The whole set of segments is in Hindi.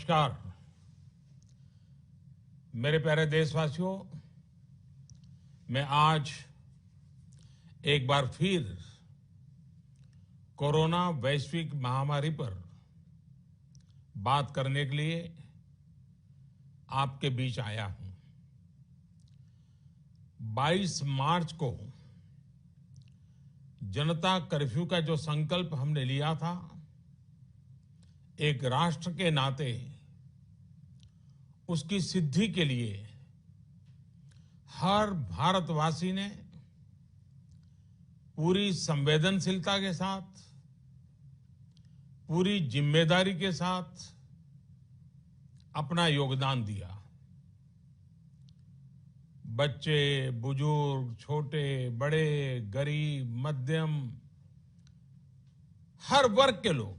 नमस्कार। मेरे प्यारे देशवासियों, मैं आज एक बार फिर कोरोना वैश्विक महामारी पर बात करने के लिए आपके बीच आया हूं। 22 मार्च को जनता कर्फ्यू का जो संकल्प हमने लिया था, एक राष्ट्र के नाते उसकी सिद्धि के लिए हर भारतवासी ने पूरी संवेदनशीलता के साथ, पूरी जिम्मेदारी के साथ अपना योगदान दिया। बच्चे, बुजुर्ग, छोटे, बड़े, गरीब, मध्यम, हर वर्ग के लोग,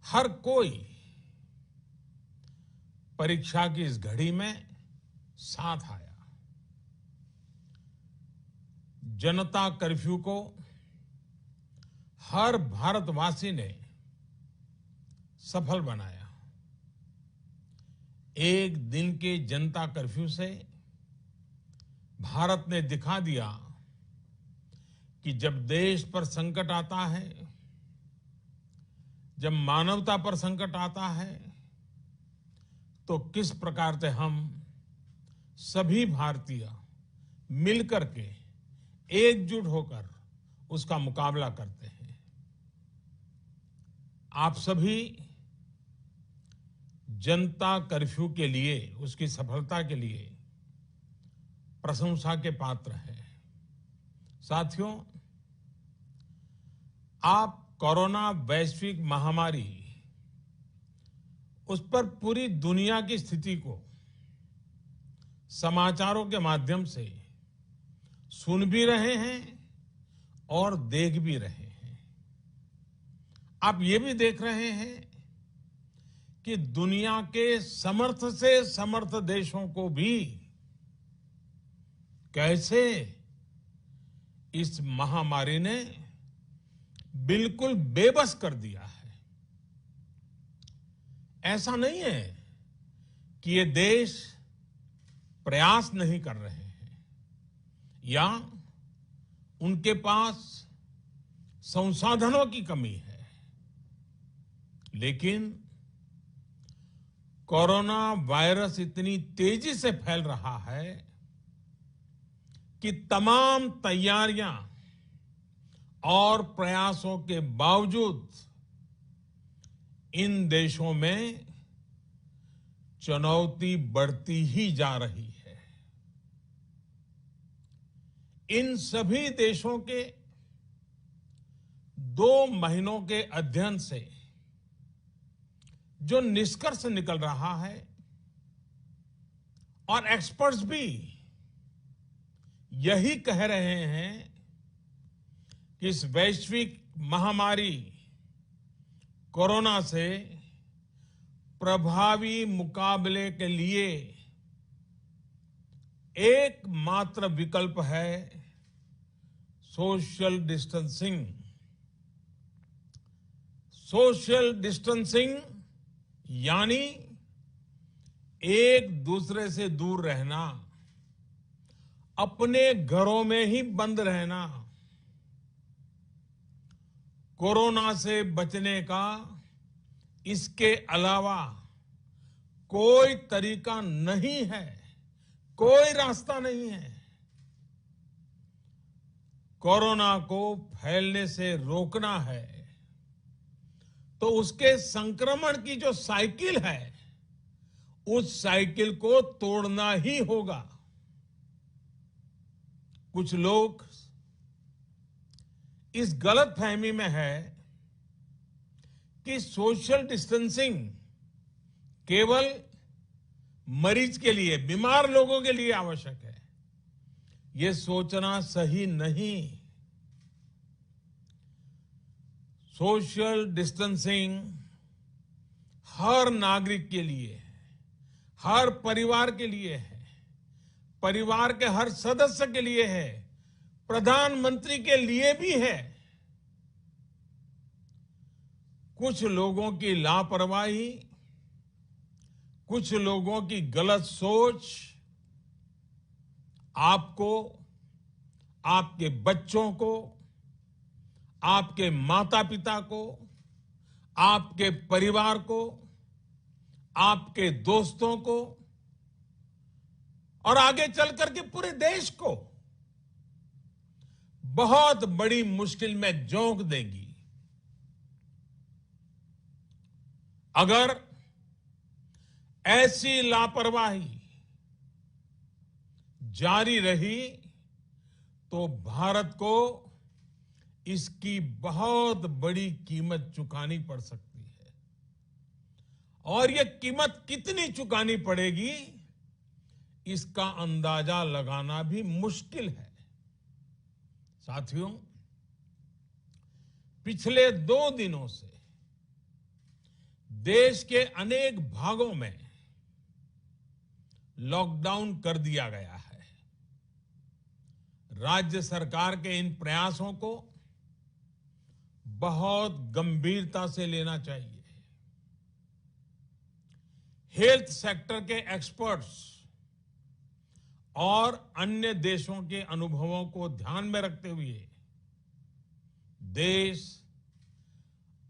हर कोई परीक्षा की इस घड़ी में साथ आया। जनता कर्फ्यू को हर भारतवासी ने सफल बनाया। एक दिन के जनता कर्फ्यू से भारत ने दिखा दिया कि जब देश पर संकट आता है, जब मानवता पर संकट आता है, तो किस प्रकार से हम सभी भारतीय मिलकर के एकजुट होकर उसका मुकाबला करते हैं। आप सभी जनता कर्फ्यू के लिए, उसकी सफलता के लिए प्रशंसा के पात्र हैं। साथियों, आप कोरोना वैश्विक महामारी, उस पर पूरी दुनिया की स्थिति को समाचारों के माध्यम से सुन भी रहे हैं और देख भी रहे हैं। आप ये भी देख रहे हैं कि दुनिया के समर्थ से समर्थ देशों को भी कैसे इस महामारी ने बिल्कुल बेबस कर दिया है। ऐसा नहीं है कि ये देश प्रयास नहीं कर रहे हैं या उनके पास संसाधनों की कमी है, लेकिन कोरोना वायरस इतनी तेजी से फैल रहा है कि तमाम तैयारियां और प्रयासों के बावजूद इन देशों में चुनौती बढ़ती ही जा रही है। इन सभी देशों के 2 महीनों के अध्ययन से जो निष्कर्ष निकल रहा है, और एक्सपर्ट्स भी यही कह रहे हैं कि इस वैश्विक महामारी कोरोना से प्रभावी मुकाबले के लिए एकमात्र विकल्प है सोशल डिस्टेंसिंग। सोशल डिस्टेंसिंग यानी एक दूसरे से दूर रहना, अपने घरों में ही बंद रहना। कोरोना से बचने का इसके अलावा कोई तरीका नहीं है, कोई रास्ता नहीं है। कोरोना को फैलने से रोकना है तो उसके संक्रमण की जो साइकिल है, उस साइकिल को तोड़ना ही होगा। कुछ लोग इस गलतफहमी में है कि सोशल डिस्टेंसिंग केवल मरीज के लिए, बीमार लोगों के लिए आवश्यक है। यह सोचना सही नहीं। सोशल डिस्टेंसिंग हर नागरिक के लिए है, हर परिवार के लिए है, परिवार के हर सदस्य के लिए है, प्रधानमंत्री के लिए भी है। कुछ लोगों की लापरवाही, कुछ लोगों की गलत सोच आपको, आपके बच्चों को, आपके माता पिता को, आपके परिवार को, आपके दोस्तों को और आगे चलकर के पूरे देश को बहुत बड़ी मुश्किल में झोंक देगी। अगर ऐसी लापरवाही जारी रही तो भारत को इसकी बहुत बड़ी कीमत चुकानी पड़ सकती है। और यह कीमत कितनी चुकानी पड़ेगी, इसका अंदाजा लगाना भी मुश्किल है। साथियों, पिछले 2 दिनों से देश के अनेक भागों में लॉकडाउन कर दिया गया है। राज्य सरकार के इन प्रयासों को बहुत गंभीरता से लेना चाहिए। हेल्थ सेक्टर के एक्सपर्ट्स और अन्य देशों के अनुभवों को ध्यान में रखते हुए देश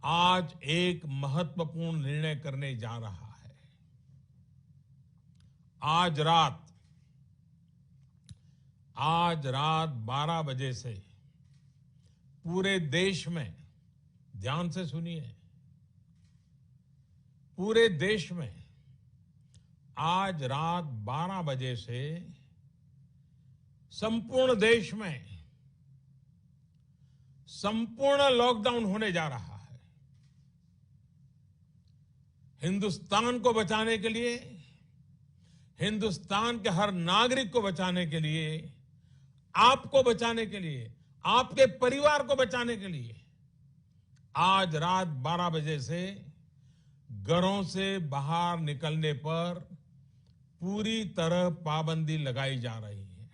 आज एक महत्वपूर्ण निर्णय करने जा रहा है। आज रात 12 बजे से पूरे देश में, ध्यान से सुनिए, पूरे देश में आज रात 12 बजे से संपूर्ण देश में संपूर्ण लॉकडाउन होने जा रहा है। हिंदुस्तान को बचाने के लिए, हिंदुस्तान के हर नागरिक को बचाने के लिए, आपको बचाने के लिए, आपके परिवार को बचाने के लिए आज रात 12 बजे से घरों से बाहर निकलने पर पूरी तरह पाबंदी लगाई जा रही है।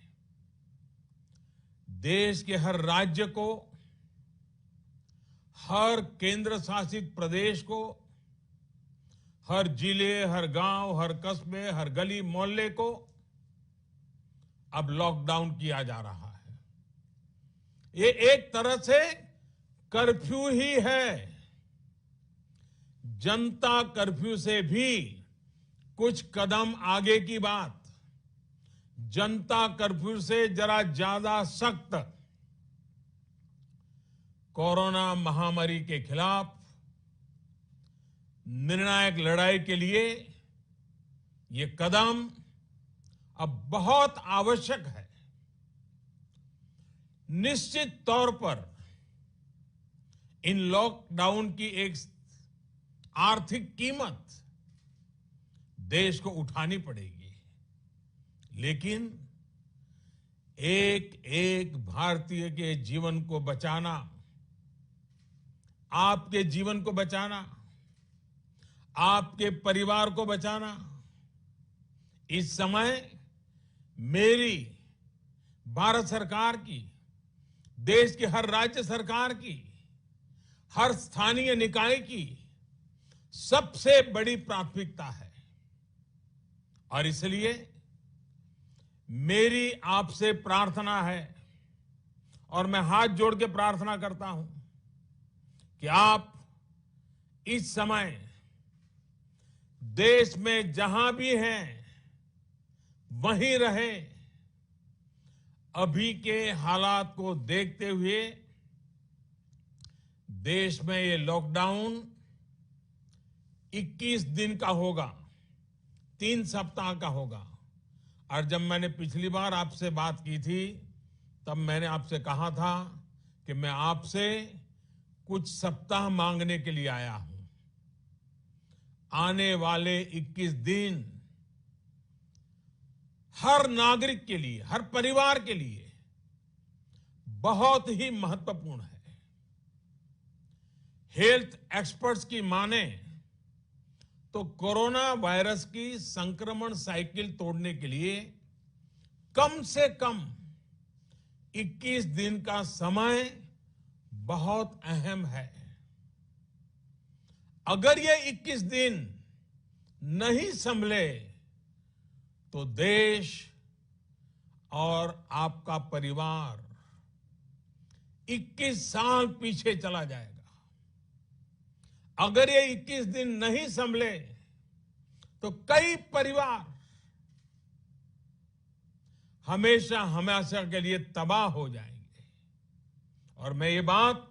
देश के हर राज्य को, हर केंद्र शासित प्रदेश को, हर जिले, हर गांव, हर कस्बे, हर गली मोहल्ले को अब लॉकडाउन किया जा रहा है। ये एक तरह से कर्फ्यू ही है। जनता कर्फ्यू से भी कुछ कदम आगे की बात। जनता कर्फ्यू से जरा ज्यादा सख्त। कोरोना महामारी के खिलाफ निर्णायक लड़ाई के लिए ये कदम अब बहुत आवश्यक है। निश्चित तौर पर इन लॉकडाउन की एक आर्थिक कीमत देश को उठानी पड़ेगी, लेकिन एक एक भारतीय के जीवन को बचाना, आपके जीवन को बचाना, आपके परिवार को बचाना, इस समय मेरी, भारत सरकार की, देश की हर राज्य सरकार की, हर स्थानीय निकाय की सबसे बड़ी प्राथमिकता है। और इसलिए मेरी आपसे प्रार्थना है और मैं हाथ जोड़ के प्रार्थना करता हूं कि आप इस समय देश में जहां भी हैं वहीं रहें। अभी के हालात को देखते हुए देश में ये लॉकडाउन 21 दिन का होगा, 3 सप्ताह का होगा। और जब मैंने पिछली बार आपसे बात की थी तब मैंने आपसे कहा था कि मैं आपसे कुछ सप्ताह मांगने के लिए आया हूं। आने वाले 21 दिन हर नागरिक के लिए, हर परिवार के लिए बहुत ही महत्वपूर्ण है। हेल्थ एक्सपर्ट्स की माने तो कोरोना वायरस की संक्रमण साइकिल तोड़ने के लिए कम से कम 21 दिन का समय बहुत अहम है। अगर ये 21 दिन नहीं संभले तो देश और आपका परिवार 21 साल पीछे चला जाएगा। अगर ये 21 दिन नहीं संभले तो कई परिवार हमेशा हमेशा के लिए तबाह हो जाएंगे। और मैं ये बात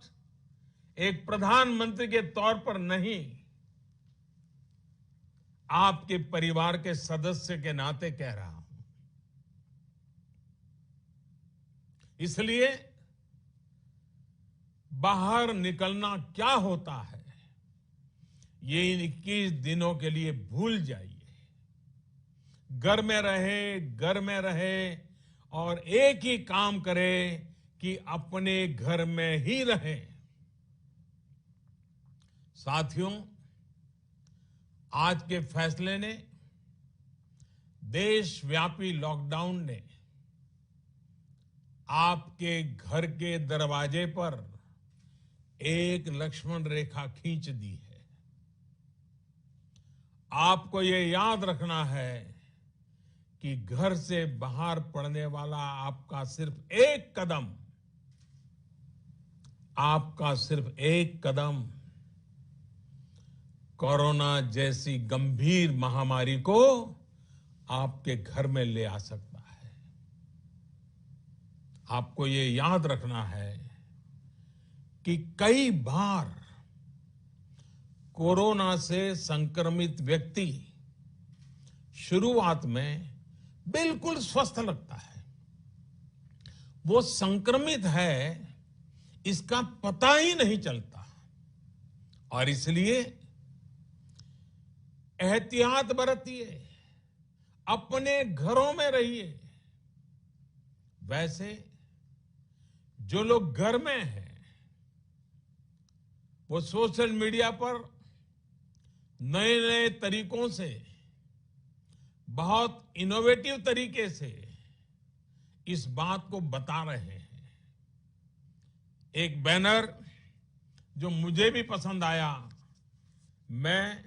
एक प्रधानमंत्री के तौर पर नहीं, आपके परिवार के सदस्य के नाते कह रहा हूं। इसलिए बाहर निकलना क्या होता है ये इन 21 दिनों के लिए भूल जाइए। घर में रहे और एक ही काम करे कि अपने घर में ही रहे। साथियों, आज के फैसले ने, देशव्यापी लॉकडाउन ने आपके घर के दरवाजे पर एक लक्ष्मण रेखा खींच दी है। आपको ये याद रखना है कि घर से बाहर पड़ने वाला आपका सिर्फ एक कदम कोरोना जैसी गंभीर महामारी को आपके घर में ले आ सकता है। आपको ये याद रखना है कि कई बार कोरोना से संक्रमित व्यक्ति शुरुआत में बिल्कुल स्वस्थ लगता है। वो संक्रमित है इसका पता ही नहीं चलता और इसलिए एहतियात बरतिए, अपने घरों में रहिए। वैसे जो लोग घर में हैं वो सोशल मीडिया पर नए नए तरीकों से, बहुत इनोवेटिव तरीके से इस बात को बता रहे हैं। एक बैनर जो मुझे भी पसंद आया, मैं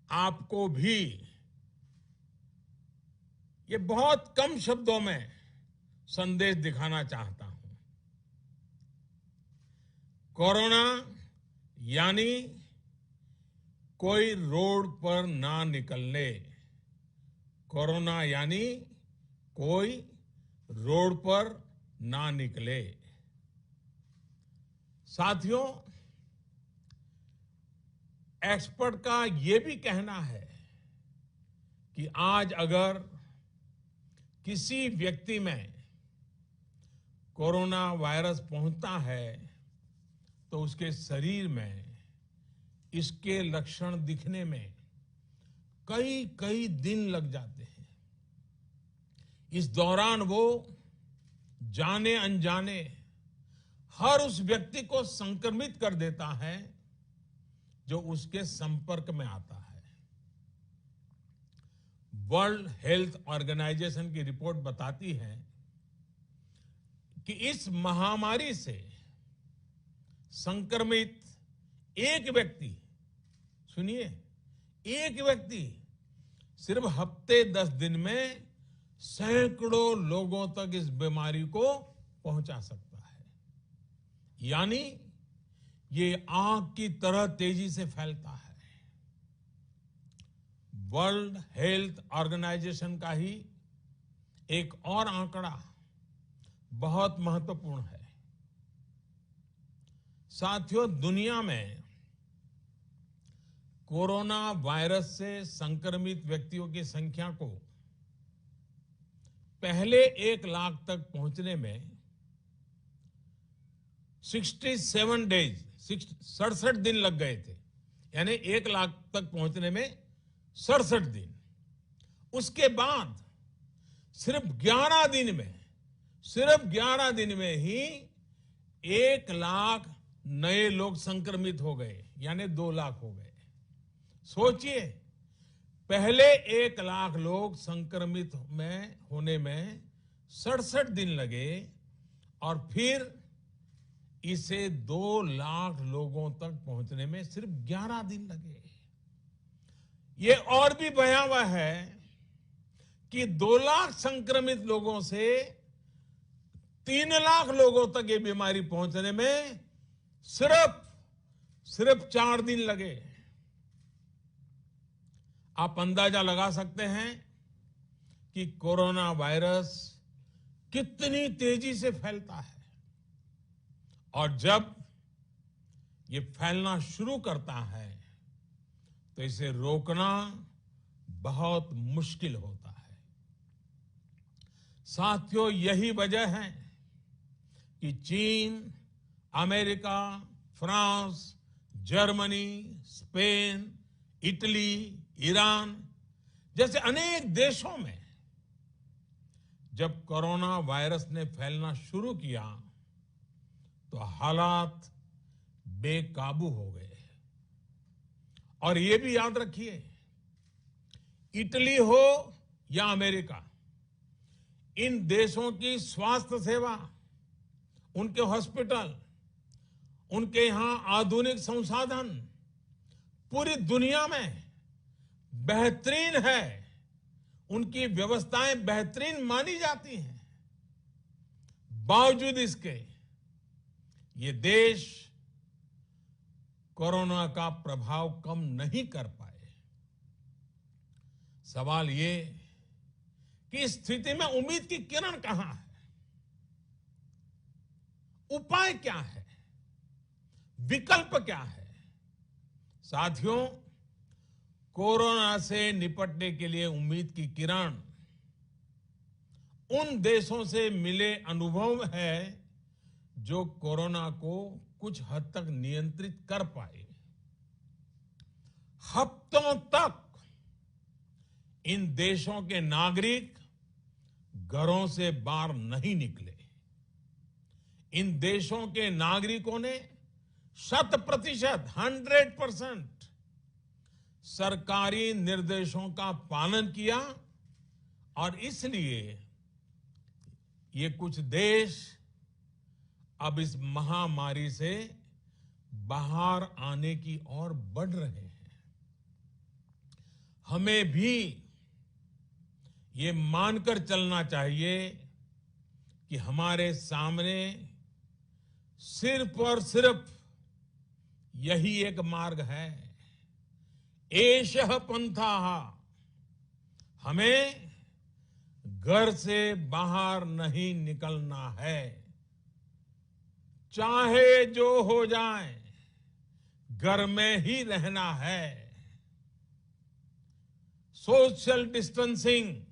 आपको भी ये बहुत कम शब्दों में संदेश दिखाना चाहता हूं। कोरोना यानी कोई रोड पर ना निकलने। कोरोना यानी कोई रोड पर ना निकले। साथियों, एक्सपर्ट का ये भी कहना है कि आज अगर किसी व्यक्ति में कोरोना वायरस पहुंचता है तो उसके शरीर में इसके लक्षण दिखने में कई दिन लग जाते हैं। इस दौरान वो जाने अनजाने हर उस व्यक्ति को संक्रमित कर देता है जो उसके संपर्क में आता है। वर्ल्ड हेल्थ ऑर्गेनाइजेशन की रिपोर्ट बताती है कि इस महामारी से संक्रमित एक व्यक्ति, सुनिए, एक व्यक्ति सिर्फ हफ्ते 10 दिन में सैकड़ों लोगों तक इस बीमारी को पहुंचा सकता है। यानी ये आग की तरह तेजी से फैलता है। वर्ल्ड हेल्थ ऑर्गेनाइजेशन का ही एक और आंकड़ा बहुत महत्वपूर्ण है। साथियों, दुनिया में कोरोना वायरस से संक्रमित व्यक्तियों की संख्या को पहले 1 लाख तक पहुंचने में 67 डेज, 67 दिन लग गए थे। यानी 1 लाख तक पहुंचने में 67 दिन। उसके बाद सिर्फ 11 दिन में ही 1 लाख नए लोग संक्रमित हो गए, यानी 2 लाख हो गए। सोचिए, पहले 1 लाख लोग संक्रमित होने में 67 दिन लगे और फिर इसे 2 लाख लोगों तक पहुंचने में सिर्फ 11 दिन लगे। ये और भी भयावह है कि 2 लाख संक्रमित लोगों से 3 लाख लोगों तक ये बीमारी पहुंचने में सिर्फ 4 दिन लगे। आप अंदाजा लगा सकते हैं कि कोरोना वायरस कितनी तेजी से फैलता है और जब ये फैलना शुरू करता है तो इसे रोकना बहुत मुश्किल होता है। साथियों, यही वजह है कि चीन, America, France, Germany, Spain, Italy, Iran जैसे अनेक देशों में जब कोरोना वायरस ने फैलना शुरू किया तो हालात बेकाबू हो गए। और ये भी याद रखिए, इटली हो या अमेरिका, इन देशों की स्वास्थ्य सेवा, उनके हॉस्पिटल, उनके यहां आधुनिक संसाधन पूरी दुनिया में बेहतरीन है। उनकी व्यवस्थाएं बेहतरीन मानी जाती हैं। बावजूद इसके ये देश कोरोना का प्रभाव कम नहीं कर पाए। सवाल ये कि इस स्थिति में उम्मीद की किरण कहां है? उपाय क्या है? विकल्प क्या है? साथियों, कोरोना से निपटने के लिए उम्मीद की किरण उन देशों से मिले अनुभव है जो कोरोना को कुछ हद तक नियंत्रित कर पाए। हफ्तों तक इन देशों के नागरिक घरों से बाहर नहीं निकले। इन देशों के नागरिकों ने 100% सरकारी निर्देशों का पालन किया और इसलिए ये कुछ देश अब इस महामारी से बाहर आने की ओर बढ़ रहे हैं। हमें भी ये मानकर चलना चाहिए कि हमारे सामने सिर्फ और सिर्फ यही एक मार्ग है, एषः पंथाः। हमें घर से बाहर नहीं निकलना है, चाहे जो हो जाए घर में ही रहना है। सोशल डिस्टेंसिंग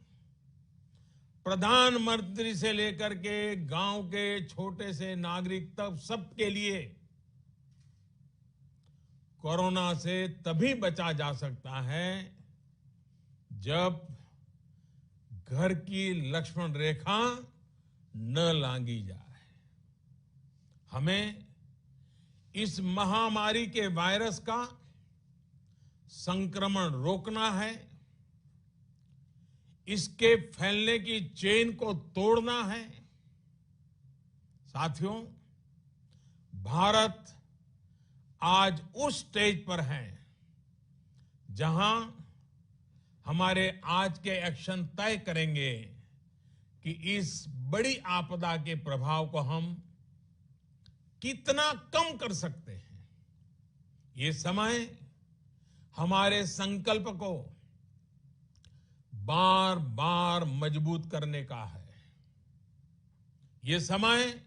प्रधानमंत्री से लेकर के गांव के छोटे से नागरिक तक सबके लिए कोरोना से तभी बचा जा सकता है जब घर की लक्ष्मण रेखा न लांघी जाए। हमें इस महामारी के वायरस का संक्रमण रोकना है, इसके फैलने की चेन को तोड़ना है। साथियों, भारत आज उस स्टेज पर है जहां हमारे आज के एक्शन तय करेंगे कि इस बड़ी आपदा के प्रभाव को हम कितना कम कर सकते हैं। ये समय हमारे संकल्प को बार बार मजबूत करने का है। ये समय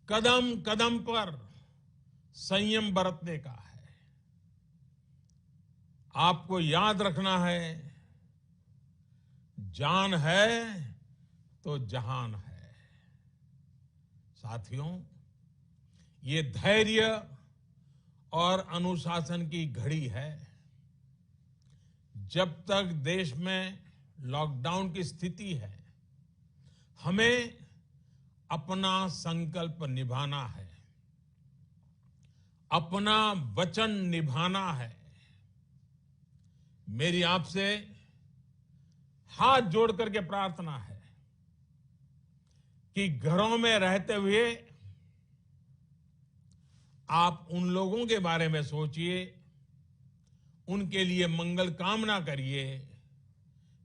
कदम कदम पर संयम बरतने का है। आपको याद रखना है, जान है तो जहान है। साथियों, ये धैर्य और अनुशासन की घड़ी है। जब तक देश में लॉकडाउन की स्थिति है, हमें अपना संकल्प निभाना है, अपना वचन निभाना है। मेरी आपसे हाथ जोड़ करके प्रार्थना है कि घरों में रहते हुए आप उन लोगों के बारे में सोचिए, उनके लिए मंगल कामना करिए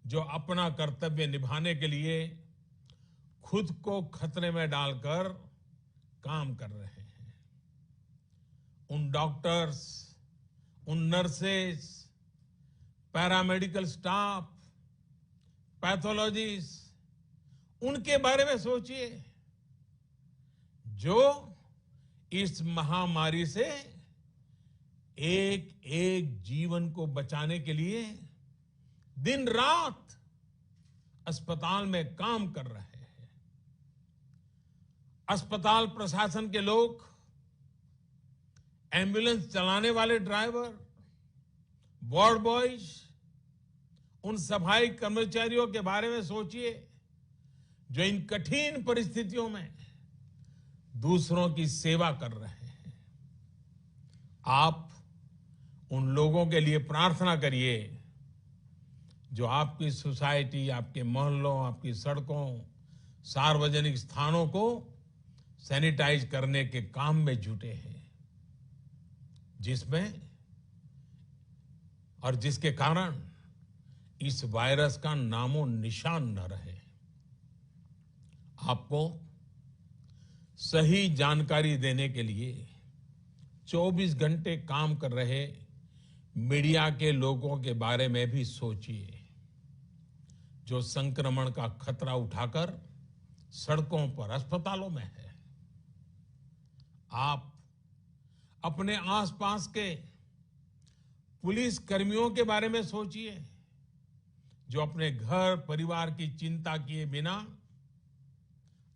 जो अपना कर्तव्य निभाने के लिए खुद को खतरे में डालकर काम कर रहे हैं। उन डॉक्टर्स, उन नर्सेस, पैरामेडिकल स्टाफ, पैथोलॉजिस्ट, उनके बारे में सोचिए जो इस महामारी से एक एक जीवन को बचाने के लिए दिन रात अस्पताल में काम कर रहे हैं। अस्पताल प्रशासन के लोग, एम्बुलेंस चलाने वाले ड्राइवर, वार्ड बॉयज, उन सफाई कर्मचारियों के बारे में सोचिए जो इन कठिन परिस्थितियों में दूसरों की सेवा कर रहे हैं। आप उन लोगों के लिए प्रार्थना करिए जो आपकी सोसाइटी, आपके मोहल्लों, आपकी सड़कों, सार्वजनिक स्थानों को सैनिटाइज करने के काम में जुटे हैं, जिसमें और जिसके कारण इस वायरस का नामो निशान न रहे। आपको सही जानकारी देने के लिए 24 घंटे काम कर रहे मीडिया के लोगों के बारे में भी सोचिए जो संक्रमण का खतरा उठाकर सड़कों पर, अस्पतालों में है। आप अपने आसपास के पुलिस कर्मियों के बारे में सोचिए जो अपने घर परिवार की चिंता किए बिना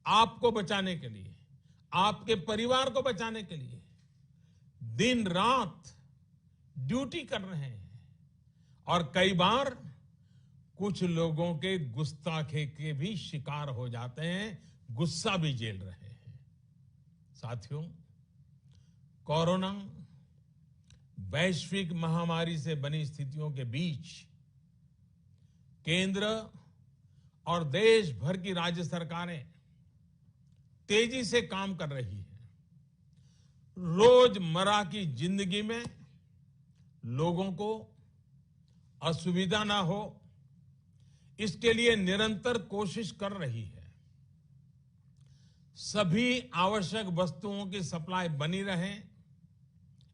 आपको बचाने के लिए, आपके परिवार को बचाने के लिए दिन रात ड्यूटी कर रहे हैं और कई बार कुछ लोगों के गुस्ताखी के भी शिकार हो जाते हैं, गुस्सा भी झेल रहे हैं। साथियों, कोरोना वैश्विक महामारी से बनी स्थितियों के बीच केंद्र और देश भर की राज्य सरकारें तेजी से काम कर रही है। रोजमर्रा की जिंदगी में लोगों को असुविधा ना हो, इसके लिए निरंतर कोशिश कर रही है। सभी आवश्यक वस्तुओं की सप्लाई बनी रहे,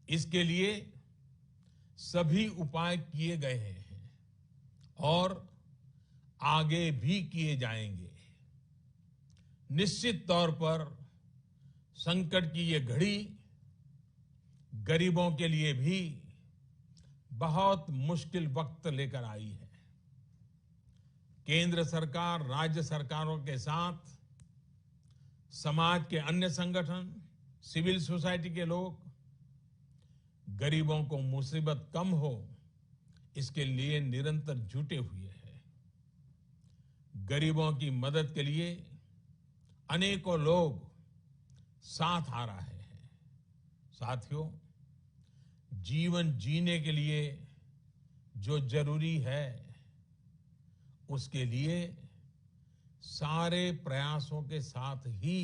इसके लिए सभी उपाय किए गए हैं और आगे भी किए जाएंगे। निश्चित तौर पर संकट की ये घड़ी गरीबों के लिए भी बहुत मुश्किल वक्त लेकर आई है। केंद्र सरकार, राज्य सरकारों के साथ समाज के अन्य संगठन, सिविल सोसाइटी के लोग गरीबों को मुसीबत कम हो, इसके लिए निरंतर जुटे हुए हैं। गरीबों की मदद के लिए अनेकों लोग साथ आ रहे हैं। साथियों, जीवन जीने के लिए जो जरूरी है, उसके लिए सारे प्रयासों के साथ ही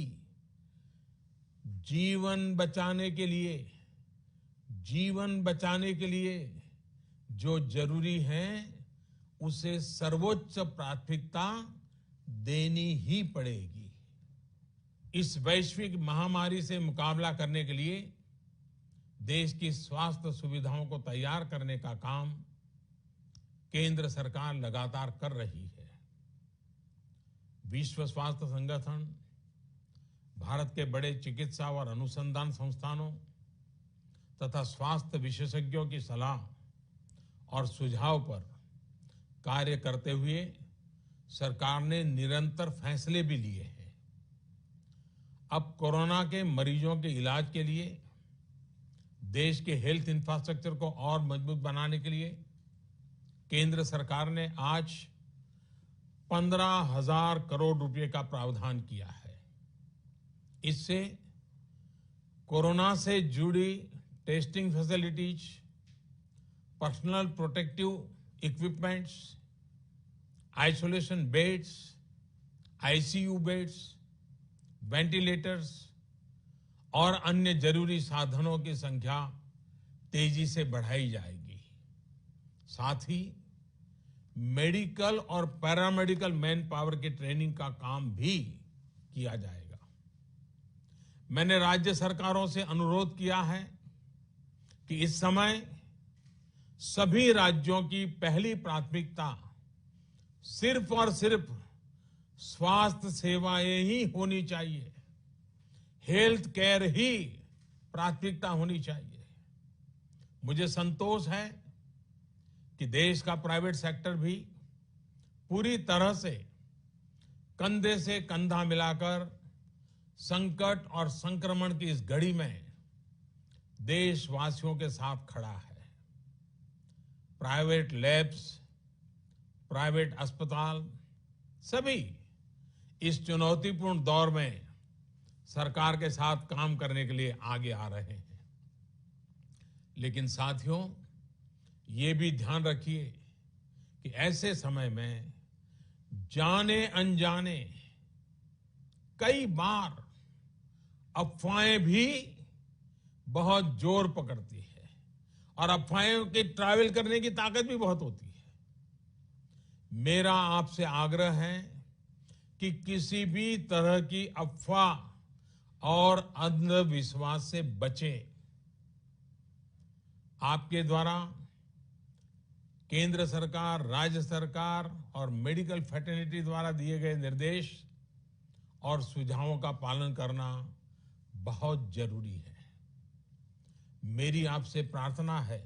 जीवन बचाने के लिए जो जरूरी है उसे सर्वोच्च प्राथमिकता देनी ही पड़ेगी। इस वैश्विक महामारी से मुकाबला करने के लिए देश की स्वास्थ्य सुविधाओं को तैयार करने का काम केंद्र सरकार लगातार कर रही है। विश्व स्वास्थ्य संगठन, भारत के बड़े चिकित्सा और अनुसंधान संस्थानों तथा स्वास्थ्य विशेषज्ञों की सलाह और सुझाव पर कार्य करते हुए सरकार ने निरंतर फैसले भी लिए हैं। अब कोरोना के मरीजों के इलाज के लिए देश के हेल्थ इंफ्रास्ट्रक्चर को और मजबूत बनाने के लिए केंद्र सरकार ने आज 15,000 करोड़ रुपए का प्रावधान किया है। इससे कोरोना से जुड़ी testing facilities, personal protective equipments, isolation beds, ICU beds, ventilators और अन्य जरूरी साधनों की संख्या तेजी से बढ़ाई जाएगी। साथ ही मेडिकल और पैरामेडिकल मैन पावर की ट्रेनिंग का काम भी किया जाएगा। मैंने राज्य सरकारों से अनुरोध किया है कि इस समय सभी राज्यों की पहली प्राथमिकता सिर्फ और सिर्फ स्वास्थ्य सेवाएं ही होनी चाहिए, हेल्थ केयर ही प्राथमिकता होनी चाहिए। मुझे संतोष है कि देश का प्राइवेट सेक्टर भी पूरी तरह से कंधे से कंधा मिलाकर संकट और संक्रमण की इस घड़ी में देशवासियों के साथ खड़ा है। प्राइवेट लैब्स, प्राइवेट अस्पताल सभी इस चुनौतीपूर्ण दौर में सरकार के साथ काम करने के लिए आगे आ रहे हैं। लेकिन साथियों, ये भी ध्यान रखिए कि ऐसे समय में जाने अनजाने कई बार अफवाहें भी बहुत जोर पकड़ती है और अफवाहें की ट्रैवल करने की ताकत भी बहुत होती है। मेरा आपसे आग्रह है कि किसी भी तरह की अफवाह और अंधविश्वास से बचें। आपके द्वारा केंद्र सरकार, राज्य सरकार और मेडिकल फ्रेटर्निटी द्वारा दिए गए निर्देश और सुझावों का पालन करना बहुत जरूरी है। मेरी आपसे प्रार्थना है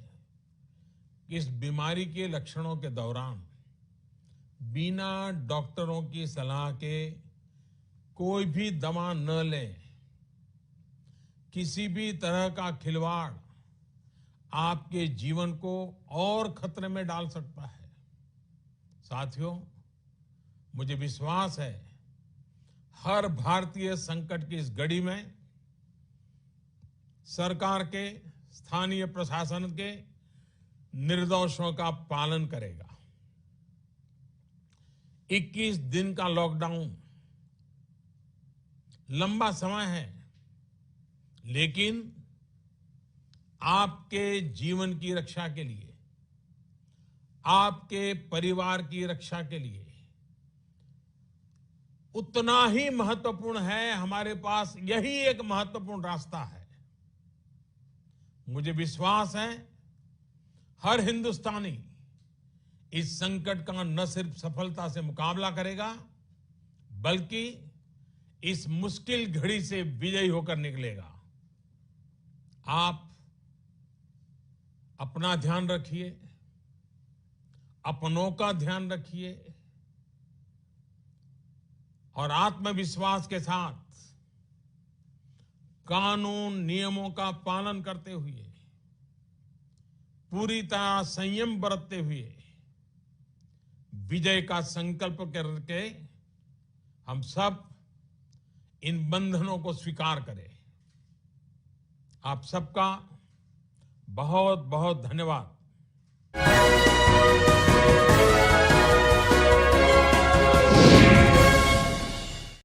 कि इस बीमारी के लक्षणों के दौरान बिना डॉक्टरों की सलाह के कोई भी दवा न लें। किसी भी तरह का खिलवाड़ आपके जीवन को और खतरे में डाल सकता है। साथियों, मुझे विश्वास है हर भारतीय संकट की इस घड़ी में सरकार के, स्थानीय प्रशासन के निर्देशों का पालन करेगा। 21 दिन का लॉकडाउन लंबा समय है, लेकिन आपके जीवन की रक्षा के लिए, आपके परिवार की रक्षा के लिए उतना ही महत्वपूर्ण है। हमारे पास यही एक महत्वपूर्ण रास्ता है। मुझे विश्वास है हर हिंदुस्तानी इस संकट का न सिर्फ सफलता से मुकाबला करेगा, बल्कि इस मुश्किल घड़ी से विजयी होकर निकलेगा। आप अपना ध्यान रखिए, अपनों का ध्यान रखिए और आत्मविश्वास के साथ कानून नियमों का पालन करते हुए, पूरी तरह संयम बरतते हुए विजय का संकल्प करके हम सब इन बंधनों को स्वीकार करें। आप सबका बहुत बहुत धन्यवाद।